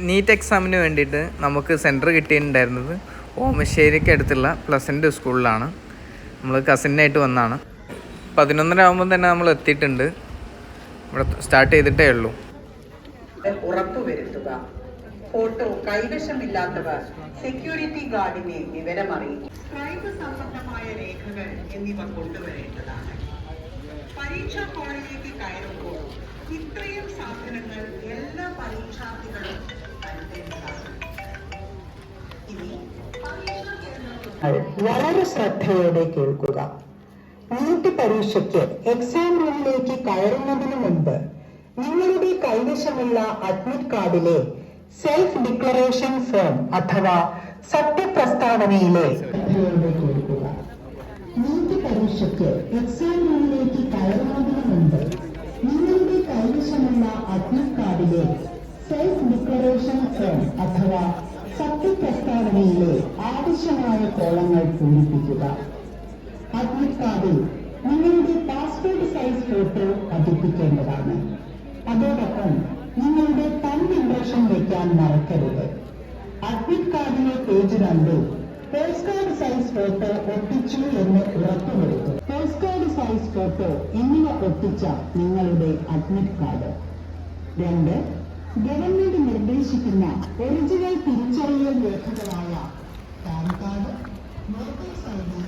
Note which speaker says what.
Speaker 1: NEET എക്സാമിന് വേണ്ടിയിട്ട് നമുക്ക് സെൻറ്റർ കിട്ടിയിട്ടുണ്ടായിരുന്നത് ഓമശ്ശേരിക്ക് അടുത്തുള്ള പ്ലസൻറ്റ് സ്കൂളിലാണ്. നമ്മൾ കസിനായിട്ട് വന്നതാണ്. 11:30 ആകുമ്പോൾ തന്നെ നമ്മൾ എത്തിയിട്ടുണ്ട്. ഇവിടെ സ്റ്റാർട്ട് ചെയ്തിട്ടേ ഉള്ളൂ.
Speaker 2: ഉറപ്പുവരുത്തുക. ഫോട്ടോ കൈവശമില്ലാത്തവർ സെക്യൂരിറ്റി ഗാർഡിനെ വിവരമറിയിക്കും. സ്ക്രൈബ് സംബന്ധമായ രേഖകൾ എന്നിവ കൊണ്ടുവരേണ്ടതാണ്. പരീക്ഷാ ഹാളിലേക്ക് കയറുമ്പോൾ ഇത്രയും സാധനങ്ങൾ എല്ലാ പരീക്ഷാർത്ഥികളും കരുതേണ്ടതാണ്. വളരെ ശ്രദ്ധയോടെ കേൾക്കുക. നീറ്റ് പരീക്ഷയ്ക്ക് എക്സാം റൂമിലേക്ക് കയറുന്നതിന് മുമ്പ് നിങ്ങളുടെ കൈവശമുള്ള അഡ്മിറ്റ് കാർഡിലെ സെൽഫ് ഡിക്ലറേഷൻ ഫോം അഥവാ സത്യപ്രസ്താവനയിലെ ശ്രദ്ധയോടെ കേൾക്കുക. നീറ്റ് പരീക്ഷയ്ക്ക് എക്സാം റൂമിലേക്ക് കയറുന്നതിന് മുമ്പ് നിങ്ങളുടെ കൈവശമുള്ള അഡ്മിറ്റ് കാർഡിലെ സെൽഫ് ഡിക്ലറേഷൻ ഫോം അഥവാ സത്യപ്രസ്താവനയിലെ ആവശ്യമായ കോളങ്ങൾ പൂരിപ്പിക്കുക. അഡ്മിറ്റ് കാർഡിൽ നിങ്ങളുടെ പാസ്പോർട്ട് സൈസ് ഫോട്ടോ പതിപ്പിക്കേണ്ടതാണ്. അതോടൊപ്പം നിങ്ങളുടെ തമ്പ് ഇംപ്രഷൻ വയ്ക്കാൻ മറക്കരുത്. അഡ്മിറ്റ് കാർഡിലെ page 2 post card size photo ഒട്ടിച്ചു എന്ന് ഉറപ്പുവരുത്തും. പോസ്റ്റ് കാർഡ് സൈസ് ഫോട്ടോ എന്നിവ ഒട്ടിച്ച നിങ്ങളുടെ അഡ്മിറ്റ് കാർഡ്. 2. ഗവൺമെന്റ് നിർദ്ദേശിക്കുന്ന ഒറിജിനൽ തിരിച്ചറിയൽ രേഖകളായ PAN card, voters I D,